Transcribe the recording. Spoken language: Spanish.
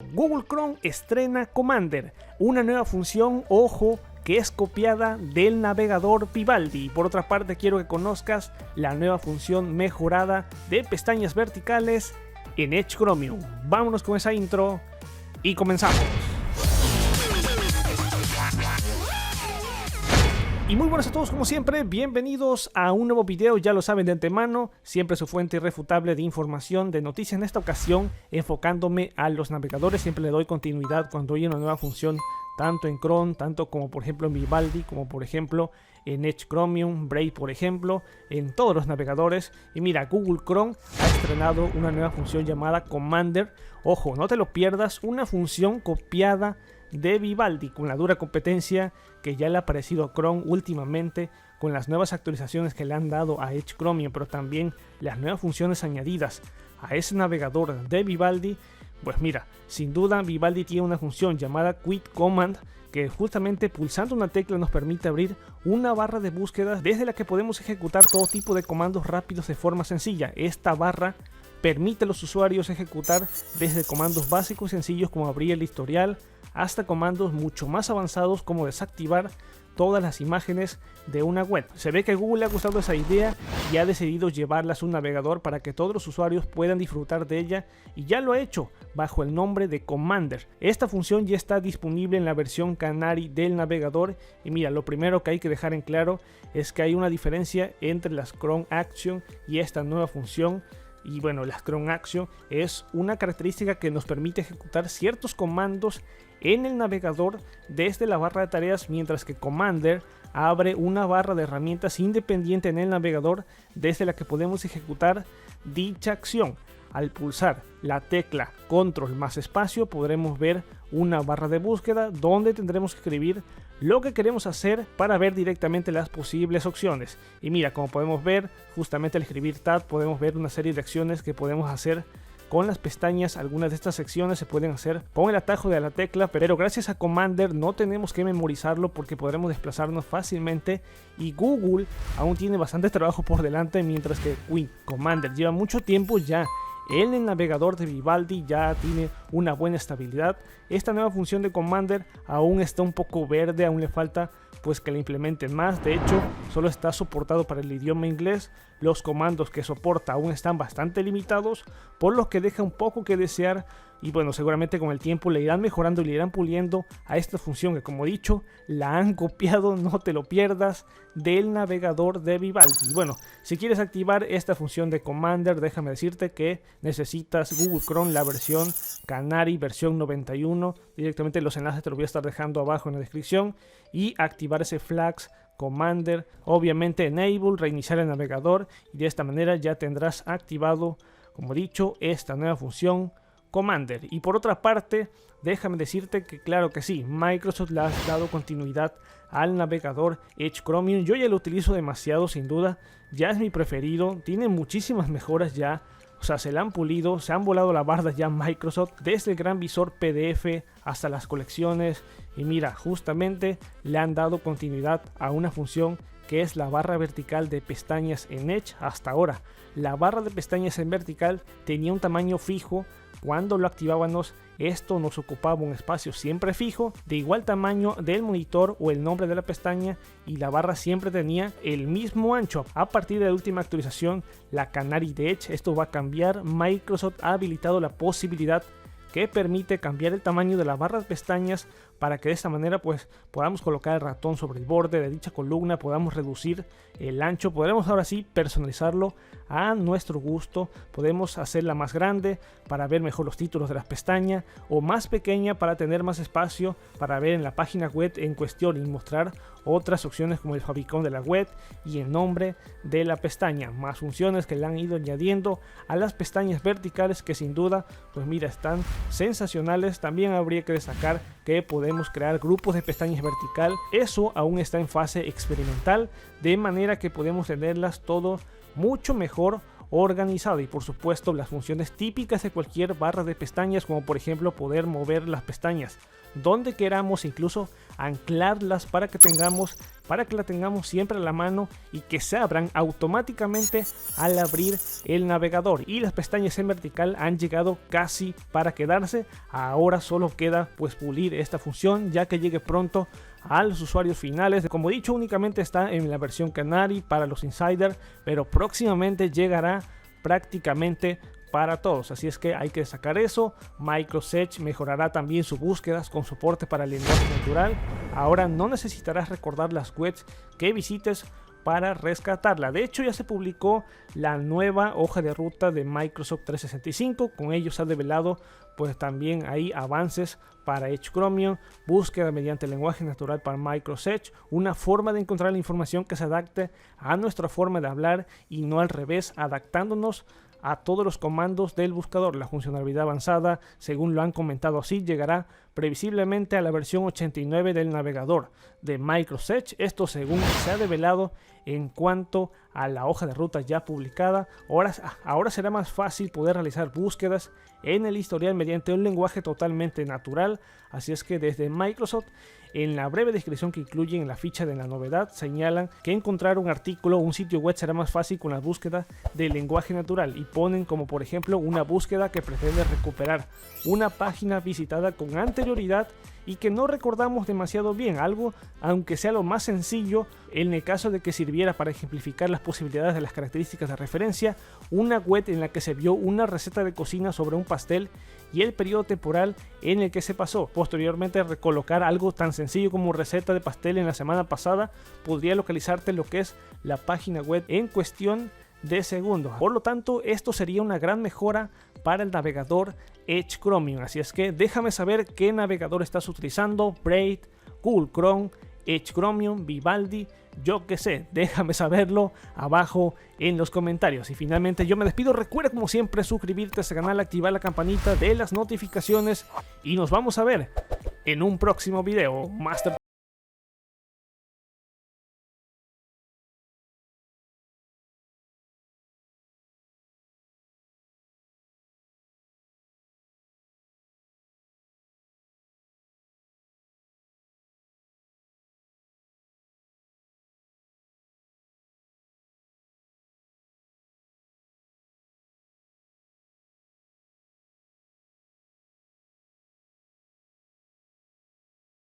Google Chrome estrena Commander, una nueva función, ojo, que es copiada del navegador Vivaldi. Por otra parte, quiero que conozcas la nueva función mejorada de pestañas verticales en Edge Chromium. Vámonos con esa intro y comenzamos. Y muy buenas a todos como siempre, bienvenidos a un nuevo video, ya lo saben de antemano, siempre su fuente irrefutable de información, de noticias, en esta ocasión enfocándome a los navegadores. Siempre le doy continuidad cuando hay una nueva función, tanto en Chrome, tanto como por ejemplo en Vivaldi, como por ejemplo en Edge Chromium, Brave por ejemplo, en todos los navegadores. Y mira, Google Chrome ha estrenado una nueva función llamada Commander. Ojo, no te lo pierdas, una función copiada de Vivaldi, con la dura competencia que ya le ha aparecido a Chrome últimamente, con las nuevas actualizaciones que le han dado a Edge Chromium, pero también las nuevas funciones añadidas a ese navegador de Vivaldi. Pues mira, sin duda Vivaldi tiene una función llamada Quick Command, que justamente pulsando una tecla nos permite abrir una barra de búsqueda desde la que podemos ejecutar todo tipo de comandos rápidos de forma sencilla. Esta barra permite a los usuarios ejecutar desde comandos básicos y sencillos como abrir el historial, hasta comandos mucho más avanzados como desactivar todas las imágenes de una web. Se ve que a Google le ha gustado esa idea y ha decidido llevarla a su navegador para que todos los usuarios puedan disfrutar de ella, y ya lo ha hecho bajo el nombre de Commander. Esta función ya está disponible en la versión Canary del navegador, y mira, lo primero que hay que dejar en claro es que hay una diferencia entre las Chrome Action y esta nueva función. Y bueno, la Chrome Action es una característica que nos permite ejecutar ciertos comandos en el navegador desde la barra de tareas, mientras que Commander abre una barra de herramientas independiente en el navegador desde la que podemos ejecutar dicha acción. Al pulsar la tecla control más espacio podremos ver una barra de búsqueda donde tendremos que escribir lo que queremos hacer para ver directamente las posibles opciones. Y mira, como podemos ver, justamente al escribir tab podemos ver una serie de acciones que podemos hacer con las pestañas. Algunas de estas secciones se pueden hacer con el atajo de la tecla, pero gracias a Commander no tenemos que memorizarlo porque podremos desplazarnos fácilmente, y Google aún tiene bastante trabajo por delante, mientras que Commander lleva mucho tiempo ya en el navegador de Vivaldi, ya tiene una buena estabilidad. Esta nueva función de Commander aún está un poco verde, aún le falta pues que la implementen más. De hecho, solo está soportado para el idioma inglés. Los comandos que soporta aún están bastante limitados, por lo que deja un poco que desear. Y bueno, seguramente con el tiempo le irán mejorando y le irán puliendo a esta función que, como he dicho, la han copiado, no te lo pierdas, del navegador de Vivaldi. Bueno, si quieres activar esta función de Commander, déjame decirte que necesitas Google Chrome, la versión Canary, versión 91. Directamente los enlaces te los voy a estar dejando abajo en la descripción. Y activar ese flags Commander, obviamente enable, reiniciar el navegador, y de esta manera ya tendrás activado, como he dicho, esta nueva función Commander. Y por otra parte, déjame decirte que claro que sí, Microsoft le ha dado continuidad al navegador Edge Chromium. Yo ya lo utilizo demasiado, sin duda, ya es mi preferido, tiene muchísimas mejoras ya. O sea, se la han pulido, se han volado la barda ya Microsoft, desde el gran visor PDF hasta las colecciones. Y mira, justamente le han dado continuidad a una función que es la barra vertical de pestañas en Edge. Hasta ahora, la barra de pestañas en vertical tenía un tamaño fijo. Cuando lo activábamos, esto nos ocupaba un espacio siempre fijo, de igual tamaño del monitor o el nombre de la pestaña, y la barra siempre tenía el mismo ancho. A partir de la última actualización, la Canary de Edge, esto va a cambiar. Microsoft ha habilitado la posibilidad que permite cambiar el tamaño de la barra de pestañas para que de esta manera pues podamos colocar el ratón sobre el borde de dicha columna, podamos reducir el ancho, podremos ahora sí personalizarlo a nuestro gusto. Podemos hacerla más grande para ver mejor los títulos de las pestañas, o más pequeña para tener más espacio para ver en la página web en cuestión y mostrar otras opciones como el favicon de la web y el nombre de la pestaña. Más funciones que le han ido añadiendo a las pestañas verticales, que sin duda pues mira, están sensacionales. También habría que destacar que podemos crear grupos de pestañas vertical. Eso aún está en fase experimental, de manera que podemos tenerlas todo mucho mejor organizado. Y por supuesto las funciones típicas de cualquier barra de pestañas, como por ejemplo poder mover las pestañas donde queramos, incluso anclarlas para que la tengamos siempre a la mano y que se abran automáticamente al abrir el navegador. Y las pestañas en vertical han llegado casi para quedarse. Ahora solo queda pues pulir esta función, ya que llegue pronto a los usuarios finales. Como he dicho, únicamente está en la versión Canary para los insiders, pero próximamente llegará prácticamente para todos, así es que hay que sacar eso. Microsearch mejorará también sus búsquedas con soporte para el lenguaje natural. Ahora no necesitarás recordar las webs que visites para rescatarla. De hecho, ya se publicó la nueva hoja de ruta de Microsoft 365. Con ello se ha develado pues también hay avances para Edge Chromium, búsqueda mediante lenguaje natural para Microsearch, una forma de encontrar la información que se adapte a nuestra forma de hablar y no al revés, adaptándonos a todos los comandos del buscador. La funcionalidad avanzada, según lo han comentado así, llegará previsiblemente a la versión 89 del navegador de Microsearch. Esto según se ha develado en cuanto a la hoja de ruta ya publicada. Ahora será más fácil poder realizar búsquedas en el historial mediante un lenguaje totalmente natural. Así es que desde Microsoft, en la breve descripción que incluyen en la ficha de la novedad, señalan que encontrar un artículo o un sitio web será más fácil con la búsqueda del lenguaje natural, y ponen como por ejemplo una búsqueda que pretende recuperar una página visitada con anterioridad y que no recordamos demasiado bien, algo aunque sea lo más sencillo, en el caso de que sirviera para ejemplificar las posibilidades de las características de referencia, una web en la que se vio una receta de cocina sobre un pastel y el periodo temporal en el que se pasó. Posteriormente, recolocar algo tan sencillo como receta de pastel en la semana pasada podría localizarte lo que es la página web en cuestión de segundos. Por lo tanto, esto sería una gran mejora para el navegador Edge Chromium. Así es que déjame saber qué navegador estás utilizando: Brave, Google Chrome, Edge Chromium, Vivaldi, yo qué sé. Déjame saberlo abajo en los comentarios. Y finalmente yo me despido. Recuerda como siempre suscribirte a este canal, activar la campanita de las notificaciones y nos vamos a ver en un próximo video. Master